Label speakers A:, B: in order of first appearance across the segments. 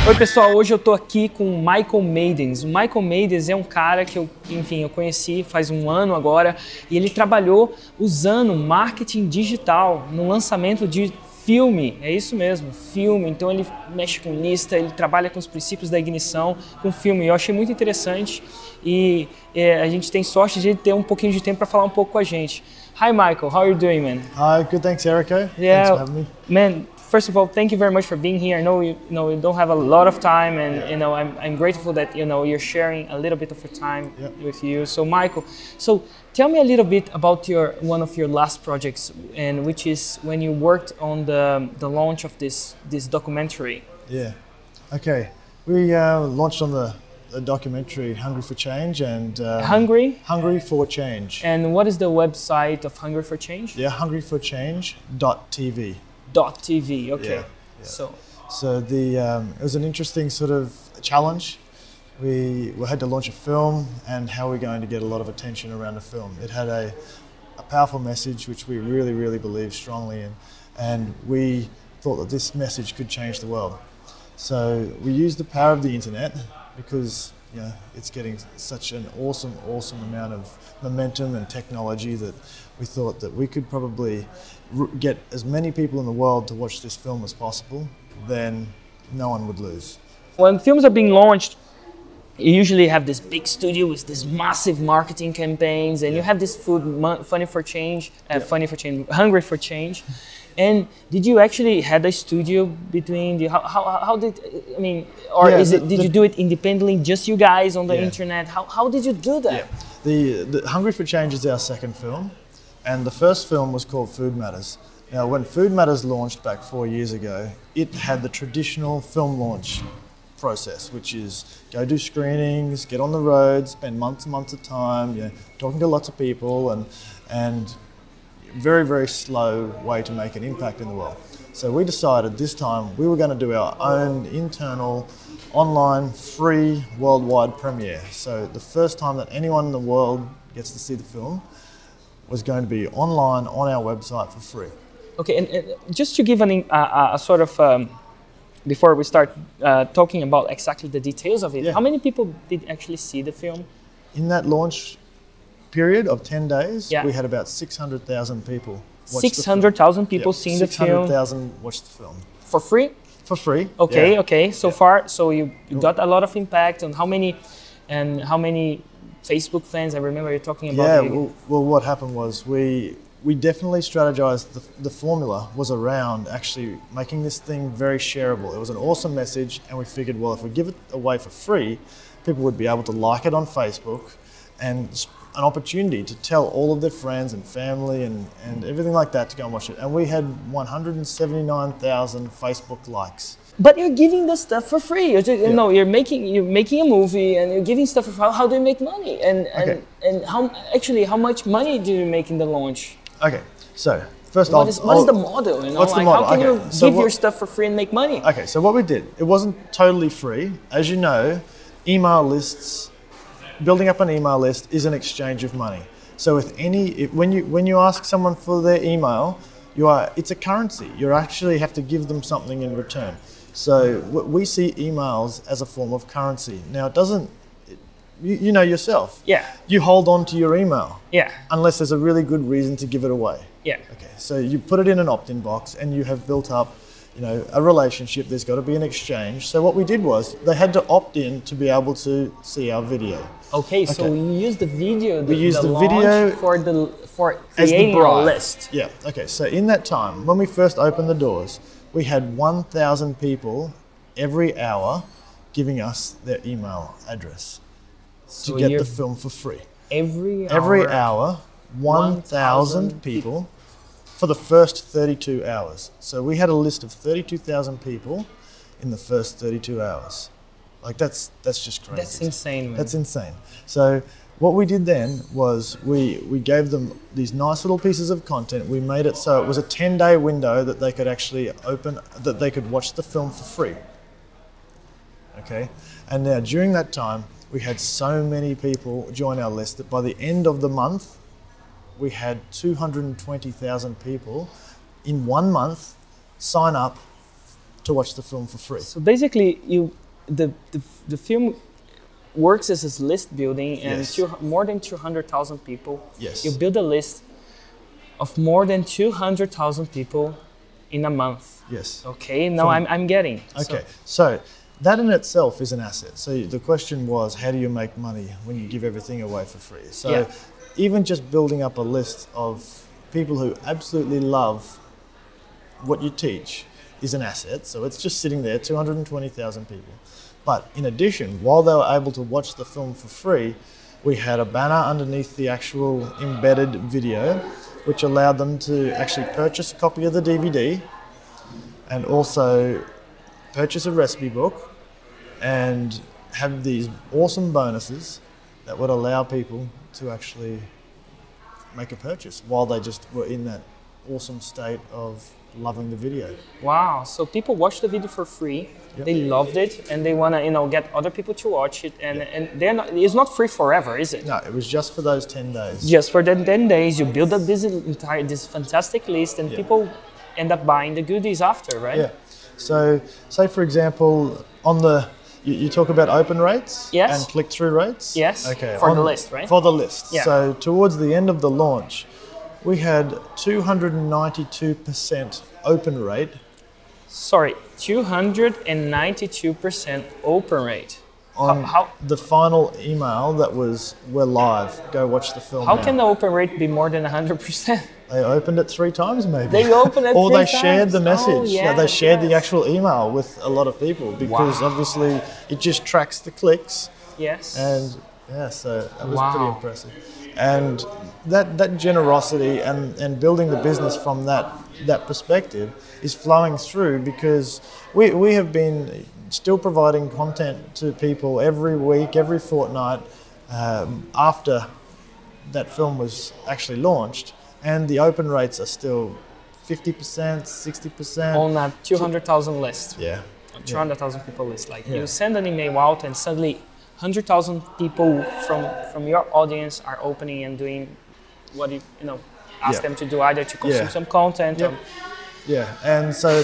A: Oi pessoal, hoje eu tô aqui com o Maidens. O Maidens é um cara que eu conheci faz um ano agora e ele trabalhou usando marketing digital no lançamento de filme, é isso mesmo, filme. Então ele mexe com lista, ele trabalha com os princípios da ignição com filme. Eu achei muito interessante e a gente tem sorte de ter um pouquinho de tempo para falar um pouco com a gente. Hi Michael, how are you doing, man?
B: Hi, good, thanks, Erica.
A: Yeah,
B: thanks for having me.
A: Man. First of all, thank you very much for being here. I know you don't have a lot of time, and I'm grateful that you're sharing a little bit of your time with you. So Michael, tell me a little bit about one of your last projects, and which is when you worked on the launch of this documentary.
B: Yeah, okay. We launched on the documentary Hungry for Change and
A: Hungry
B: for Change.
A: And what is the website of Hungry for Change?
B: Yeah, hungryforchange.tv.
A: .tv. Okay.
B: Yeah.
A: So
B: it was an interesting sort of challenge. We had to launch a film, and how we're going to get a lot of attention around the film. It had a powerful message which we really, really believe strongly in, and we thought that this message could change the world. So we used the power of the internet because it's getting such an awesome amount of momentum and technology that we thought that we could probably get as many people in the world to watch this film as possible, then no one would lose.
A: When films are being launched, you usually have this big studio with this massive marketing campaigns, and you have this Hungry for Change. And did you actually had a studio between the did you do it independently, just you guys on the internet? How did you do that?
B: Yeah. The Hungry for Change is our second film, and the first film was called Food Matters. Now, when Food Matters launched back 4 years ago, it had the traditional film launch process, which is go do screenings, get on the road, spend months and months of time, talking to lots of people, and very, very slow way to make an impact in the world. So we decided this time we were going to do our own internal, online, free, worldwide premiere. So the first time that anyone in the world gets to see the film was going to be online on our website for free.
A: Okay, and just to give a sort of, before we start talking about exactly the details of it, how many people did actually see the film?
B: In that launch period of 10 days, we had about 600,000 people watch
A: 600,000 people seeing the film?
B: 600,000 watched the film.
A: For free?
B: For free.
A: Okay, okay. So far, so you got a lot of impact. And how many Facebook fans? I remember you talking about.
B: Yeah, well, what happened was we definitely strategized. The formula was around actually making this thing very shareable. It was an awesome message, and we figured, well, if we give it away for free, people would be able to like it on Facebook, and an opportunity to tell all of their friends and family and everything like that to go and watch it. And we had 179,000 Facebook likes.
A: But you're giving the stuff for free. You're making a movie and you're giving stuff for free. How do you make money? And how much money do you make in the launch?
B: Okay, so first
A: what is the model?
B: What's the model?
A: How can you give your stuff for free and make money?
B: Okay, so what we did, it wasn't totally free. As you know, email lists, building up an email list is an exchange of money. So when you ask someone for their email, it's a currency. You actually have to give them something in return. So we see emails as a form of currency. Now it doesn't, you know yourself.
A: Yeah.
B: You hold on to your email.
A: Yeah.
B: Unless there's a really good reason to give it away.
A: Yeah.
B: Okay. So you put it in an opt-in box, and you have built up, a relationship. There's got to be an exchange. So what we did was they had to opt in to be able to see our video.
A: Okay. So we used the video.
B: We used the video
A: for creating a list.
B: Yeah. Okay. So in that time, when we first opened the doors, we had 1,000 people every hour giving us their email address to get the film for free.
A: Every
B: hour, 1,000 people for the first 32 hours. So we had a list of 32,000 people in the first 32 hours. Like that's just crazy.
A: That's insane, man.
B: That's insane. So what we did then was we gave them these nice little pieces of content. We made it so it was a 10-day window that they could actually that they could watch the film for free. Okay? And now during that time, we had so many people join our list that by the end of the month, we had 220,000 people in 1 month sign up to watch the film for free.
A: So basically, the film works as a list building, and
B: Yes.
A: more than 200,000 people.
B: Yes.
A: You build a list of more than 200,000 people in a month.
B: Yes.
A: Okay, now I'm getting.
B: Okay, so that in itself is an asset. So the question was, how do you make money when you give everything away for free? So
A: Yeah.
B: even just building up a list of people who absolutely love what you teach is an asset. So it's just sitting there, 220,000 people. But in addition, while they were able to watch the film for free, we had a banner underneath the actual embedded video, which allowed them to actually purchase a copy of the DVD and also purchase a recipe book and have these awesome bonuses that would allow people to actually make a purchase while they just were in that awesome state of loving the video.
A: Wow, so people watch the video for free, they loved it, and they want to get other people to watch it, and it's not free forever, is it?
B: No, it was just for those 10 days.
A: Just for the 10 days, you build up this fantastic list, and people end up buying the goodies after, right?
B: Yeah. So, say for example, on the you talk about open rates and click-through rates.
A: Yes.
B: Okay.
A: For the list, right?
B: For the list.
A: Yeah.
B: So towards the end of the launch, we had 292% open rate.
A: Sorry, 292% open rate.
B: On
A: How
B: the final email that was, we're live, go watch the film
A: How
B: now.
A: can the open rate be more than 100%?
B: They opened it 3 times maybe.
A: They opened it
B: or
A: 3
B: they
A: times.
B: shared the message.
A: Oh, yeah,
B: They shared the
A: yes.
B: actual email with a lot of people because obviously it just tracks the clicks.
A: Yes.
B: And yeah, so that was
A: Wow.
B: pretty impressive. And that generosity and building the business from that perspective is flowing through because we have been still providing content to people every week, every fortnight after that film was actually launched, and the open rates are still 50%, 60%.
A: On a 200,000 list.
B: Yeah.
A: 200,000 people list. Like you send an email out and suddenly 100,000 people from your audience are opening and doing what you ask them to do, either to consume some content or
B: Yeah, and so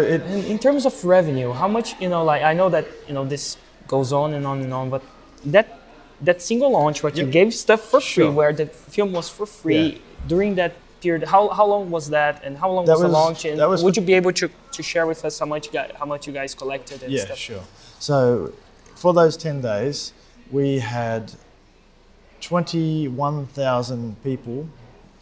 A: in terms of revenue, how much, like I know that, this goes on and on and on, but that single launch, what you gave stuff for free, where the film was for free during that period, how long was that, and how long was the launch, and would you be able to share with us how much you guys collected and stuff?
B: Yeah, sure. So for those 10 days, we had 21,000 people,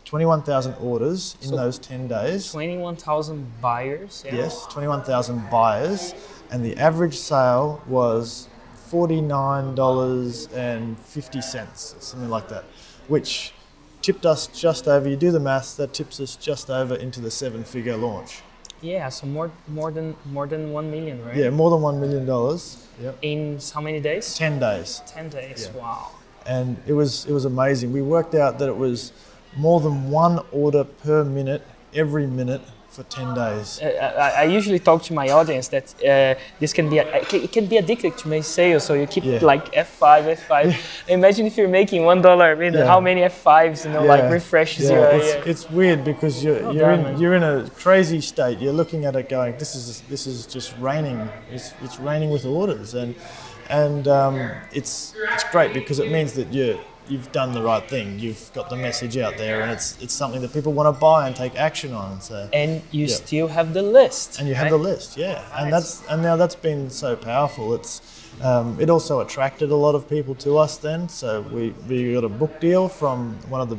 B: 21,000 orders in those 10 days.
A: 21,000 buyers? Yeah.
B: Yes, 21,000 buyers. And the average sale was $49.50, something like that, which tipped us just over, you do the maths, that tips us just over into the 7-figure launch.
A: Yeah, so more than 1 million, right?
B: Yeah, more than $1 million. Yep.
A: In how many days?
B: 10 days.
A: 10 days,
B: Yeah.
A: wow.
B: And it was amazing. We worked out that it was more than 1 order per minute, every minute for 10 days.
A: I usually talk to my audience that this can be it can be addictive to make sales, so you keep like F5. Imagine if you're making $1 a minute, how many F5s like refreshes your.
B: It's weird because you're in a crazy state. You're looking at it going, this is just raining. It's raining with orders, and it's great because it means that you've done the right thing. You've got the message out there, and it's something that people want to buy and take action on. So
A: and you still have the list.
B: And you have the list, nice. and now that's been so powerful. It also attracted a lot of people to us then. So we got a book deal from one of the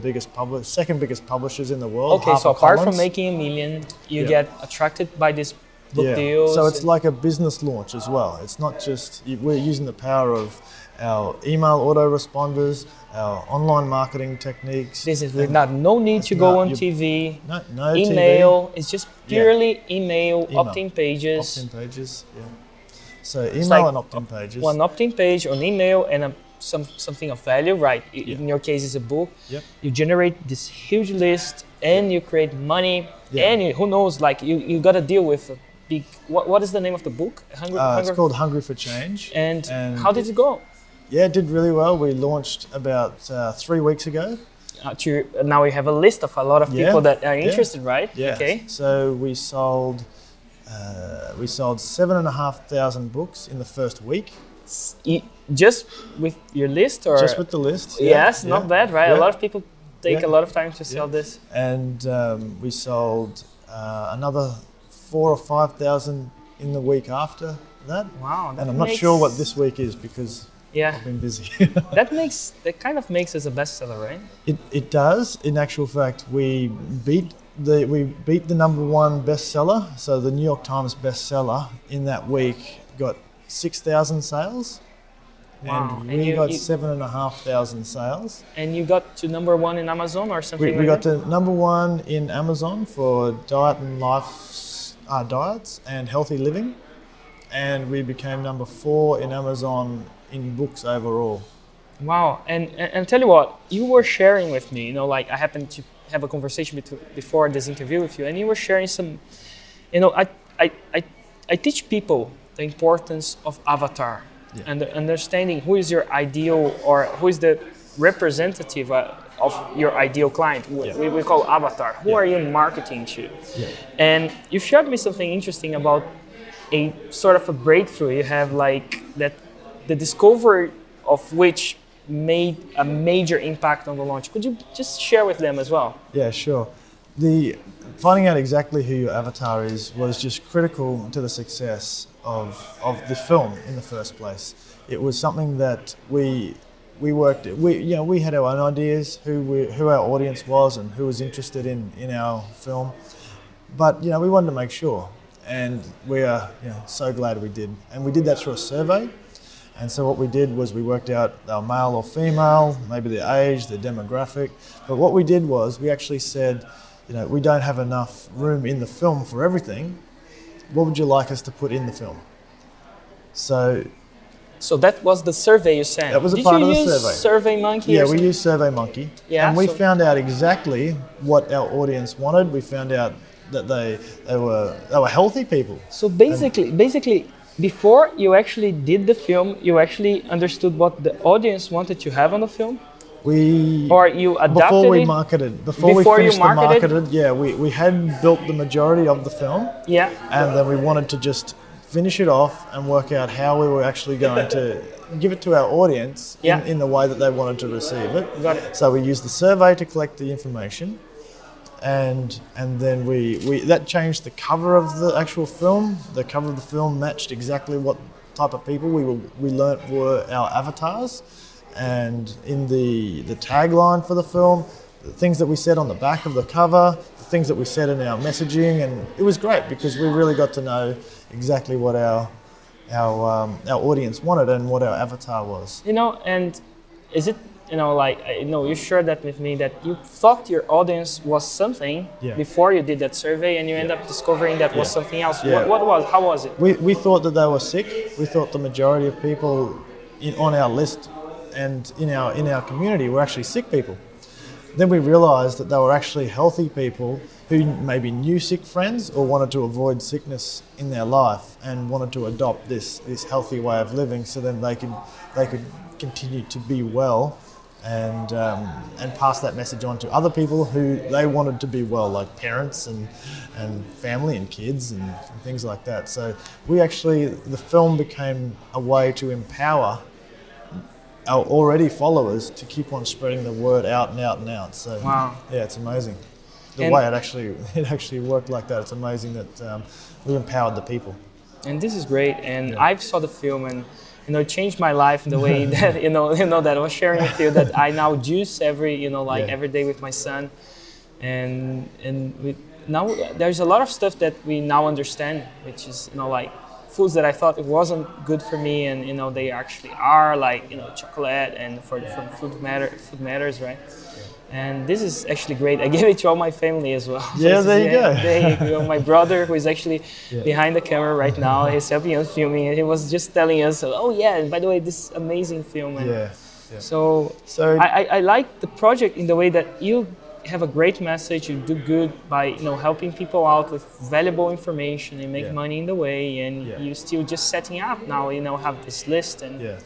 B: second biggest publishers in the world.
A: Okay, so apart from making $1 million, you get attracted by this book deals.
B: So it's like a business launch as well. It's not just, we're using the power of our email autoresponders, our online marketing techniques.
A: This is no need to go on TV.
B: No
A: email.
B: TV.
A: It's just purely email. Opt-in pages.
B: Opt-in pages, yeah. So email and opt-in pages.
A: One opt-in page on email and something of value, right? In your case, it's a book. Yep. You generate this huge list and you create money. And who knows, like you got to deal with a big. What is the name of the book?
B: It's called Hungry for Change.
A: And how did it go?
B: Yeah, it did really well. We launched about 3 weeks ago.
A: Now we have a list of a lot of people that are interested, right?
B: Yeah.
A: Okay.
B: So we sold We sold 7,500 books in the first week.
A: Just with your list, or
B: just with the list?
A: Yes, not bad, right?
B: Yeah.
A: A lot of people take a lot of time to sell this.
B: And we sold another 4,000 or 5,000 in the week after that.
A: Wow!
B: And I'm not sure what this week is because I've been busy.
A: that kind of makes us a bestseller, right?
B: It does. In actual fact, we beat the number one bestseller. So the New York Times bestseller in that week got 6,000 sales.
A: Wow.
B: And we got 7,500 sales.
A: And you got to number one in Amazon or something?
B: We got to number one in Amazon for diet and life diets and healthy living. And we became number 4 in Amazon in books overall.
A: Wow. And tell you what, you were sharing with me, like I happened to have a conversation before this interview with you, and you were sharing some, I teach people the importance of avatar.
B: Yeah.
A: And understanding who is your ideal, or who is the representative of your ideal client. We call avatar. Who are you marketing to?
B: Yeah.
A: And you shared me something interesting about a sort of a breakthrough you have, like that the discovery of which made a major impact on the launch. Could you just share with them as well?
B: Yeah, sure. The finding out exactly who your avatar is was just critical to the success of the film in the first place. It was something that we worked. We had our own ideas who our audience was and who was interested in our film, but we wanted to make sure, and we are so glad we did. And we did that through a survey. And so what we did was we worked out they were male or female, maybe their age, their demographic. But what we did was we actually said, we don't have enough room in the film for everything. What would you like us to put in the film? So
A: that was the survey you sent.
B: That was a part of the survey.
A: Did you use SurveyMonkey?
B: Yeah, we used SurveyMonkey.
A: Yeah,
B: and we found out exactly what our audience wanted. We found out that they were healthy people.
A: So basically, before you actually did the film, you actually understood what the audience wanted to have on the film? Or you adapted
B: before we finished the marketed, we had built the majority of the film.
A: Yeah.
B: And then we wanted to just finish it off and work out how we were actually going to give it to our audience in the way that they wanted to receive it.
A: Got it.
B: So we used the survey to collect the information, and then that changed the cover of the actual film. The cover of the film matched exactly what type of people we learnt were our avatars. And in the tagline for the film, the things that we said on the back of the cover, the things that we said in our messaging, and it was great because we really got to know exactly what our audience wanted and what our avatar was.
A: And is it, you shared that with me, that you thought your audience was something before you did that survey, and you end up discovering that was something else.
B: Yeah.
A: How was it?
B: We thought that they were sick. We thought the majority of people on our list and in our community were actually sick people. Then we realised that they were actually healthy people who maybe knew sick friends or wanted to avoid sickness in their life and wanted to adopt this healthy way of living, so then they could continue to be well and pass that message on to other people who they wanted to be well, like parents and family and kids and things like that. So the film became a way to empower our already followers to keep on spreading the word out and out and out. So
A: wow.
B: Yeah, it's amazing. The way it actually worked like that. It's amazing that we empowered the people.
A: And this is great. And I saw the film, and it changed my life in the way that that I was sharing with you, that I now juice every day with my son, and now there's a lot of stuff that we now understand, which is foods that I thought it wasn't good for me, and they actually are, like chocolate, and for food matters, right? And this is actually great. I gave it to all my family as well.
B: Yeah, there you go.
A: There you go. My brother, who is actually behind the camera right now, he's helping us filming, and he was just telling us, oh yeah, and by the way, this amazing film. And so I like the project in the way that you have a great message, you do good by helping people out with valuable information and make money in the way, and you still just setting up now, have this list. And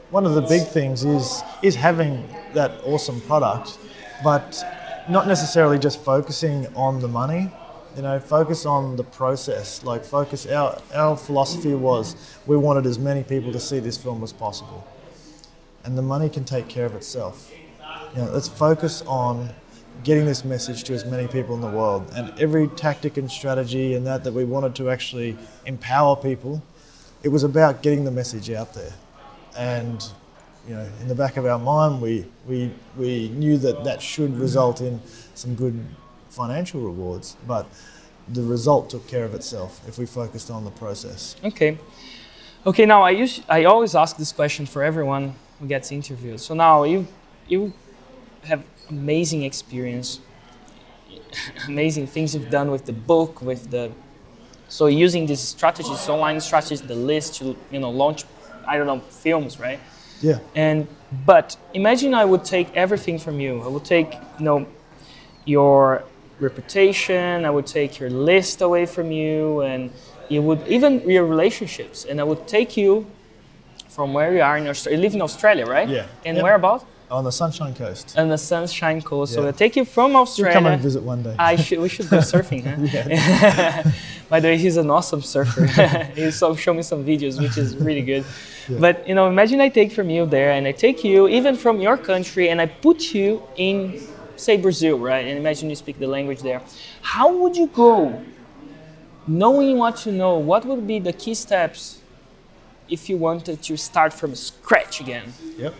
B: one of the big things is having that awesome product, but not necessarily just focusing on the money. You know, focus on the process. Like focus, our philosophy was we wanted as many people to see this film as possible. And the money can take care of itself. You know, let's focus on getting this message to as many people in the world. And every tactic and strategy and that we wanted to actually empower people, it was about getting the message out there. And you know, in the back of our mind, we knew that should result in some good financial rewards, but the result took care of itself if we focused on the process.
A: Okay. Okay, now I always ask this question for everyone who gets interviewed. So now you have amazing experience, amazing things you've done with the book, so using these strategies, online strategies, the list to, you know, launch, I don't know, films, right?
B: Yeah.
A: But imagine I would take everything from you. I would take, you know, your reputation, I would take your list away from you, and you would even your relationships, and I would take you from where you are in Australia. You live in Australia, right?
B: Yeah.
A: And where about?
B: On the Sunshine Coast.
A: On the Sunshine Coast.
B: Yeah.
A: So I take you from Australia.
B: You'll come and visit one day.
A: We should go surfing, huh?
B: Yeah.
A: By the way, he's an awesome surfer. He showed me some videos, which is really good. Yeah. But you know, imagine I take from you there, and I take you even from your country, and I put you in, say, Brazil, right? And imagine you speak the language there. How would you go, knowing what you know? What would be the key steps if you wanted to start from scratch again?
B: Yep.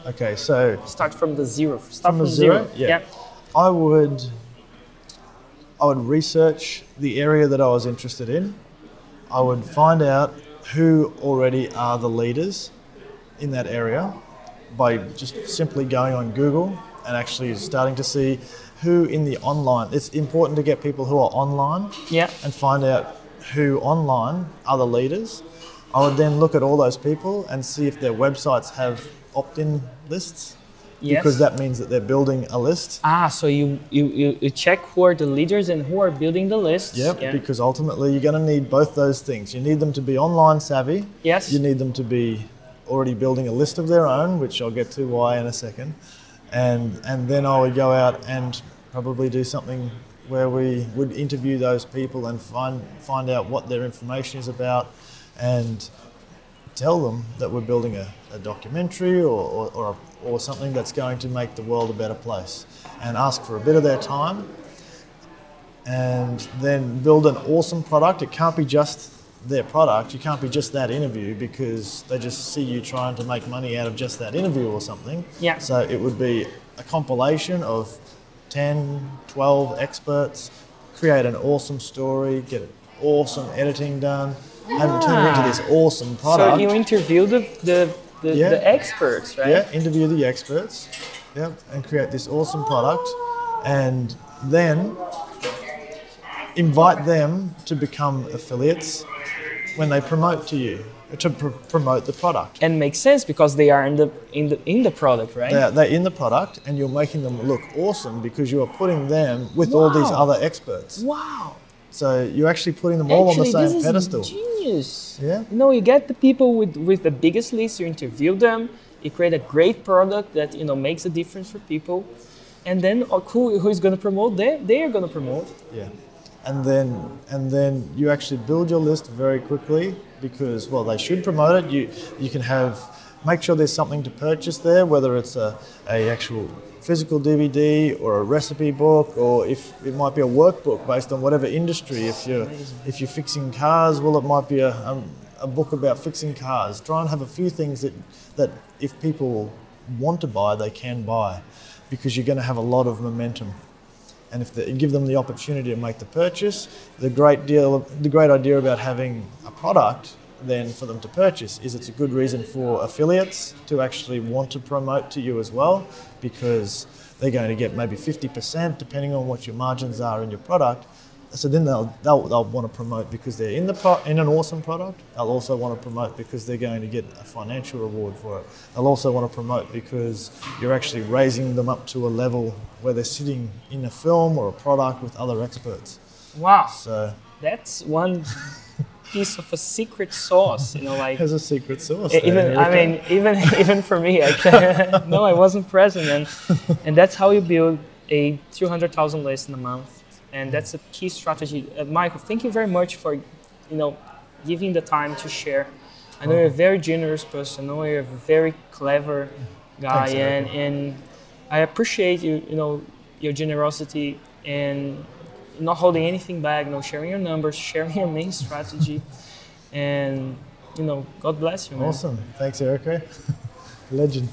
B: Okay, so
A: start from the zero. Start from
B: zero.
A: Yeah.
B: Yeah. I would research the area that I was interested in. I would find out who already are the leaders in that area by just simply going on Google and actually starting to see who in the online. It's important to get people who are online,
A: yeah,
B: and find out who online are the leaders. I would then look at all those people and see if their websites have opt-in lists. Yes. Because that means that they're building a list.
A: So you check who are the leaders and who are building the lists.
B: Yep, yeah. Because ultimately you're going to need both those things. You need them to be online savvy.
A: Yes.
B: You need them to be already building a list of their own, which I'll get to why in a second. And then I would go out and probably do something where we would interview those people and find out what their information is about, and tell them that we're building a documentary or something that's going to make the world a better place, and ask for a bit of their time, and then build an awesome product. It can't be just their product. You can't be just that interview, because they just see you trying to make money out of just that interview or something.
A: Yeah.
B: So it would be a compilation of 10, 12 experts, create an awesome story, get awesome editing done, and turn it into this awesome product.
A: So you interview the experts, right?
B: Yeah, interview the experts, yeah, and create this awesome product, and then invite them to become affiliates when they promote to you, to promote the product.
A: And makes sense, because they are in the product, right?
B: They're in the product, and you're making them look awesome because you are putting them with all these other experts.
A: Wow.
B: So you're actually putting them all on the same pedestal.
A: This is genius.
B: Yeah.
A: You know, you get the people with the biggest list, you interview them, you create a great product that, you know, makes a difference for people, and then who is going to promote? They are going to promote.
B: Yeah. And then you actually build your list very quickly, because, well, they should promote it. You can make sure there's something to purchase there, whether it's a actual physical DVD or a recipe book, or if it might be a workbook based on whatever industry. If you're fixing cars, well, it might be a book about fixing cars. Try and have a few things that if people want to buy, they can buy, because you're going to have a lot of momentum. And if you give them the opportunity to make the purchase, the great idea about having a product then for them to purchase is it's a good reason for affiliates to actually want to promote to you as well, because they're going to get maybe 50% depending on what your margins are in your product. So then they'll want to promote because they're in an awesome product. They'll also want to promote because they're going to get a financial reward for it. They'll also want to promote because you're actually raising them up to a level where they're sitting in a film or a product with other experts.
A: Wow.
B: So
A: that's one piece of a secret sauce, you know, like.
B: There's a secret sauce.
A: Even for me, I wasn't present, and that's how you build a 200,000 list in a month. and that's a key strategy. Michael, thank you very much for, giving the time to share. I know you're a very generous person. I know you're a very clever guy,
B: Thanks,
A: and I appreciate your generosity and not holding anything back. Sharing your numbers, sharing your main strategy, and God bless you, man.
B: Awesome. Thanks, Eric. Legend.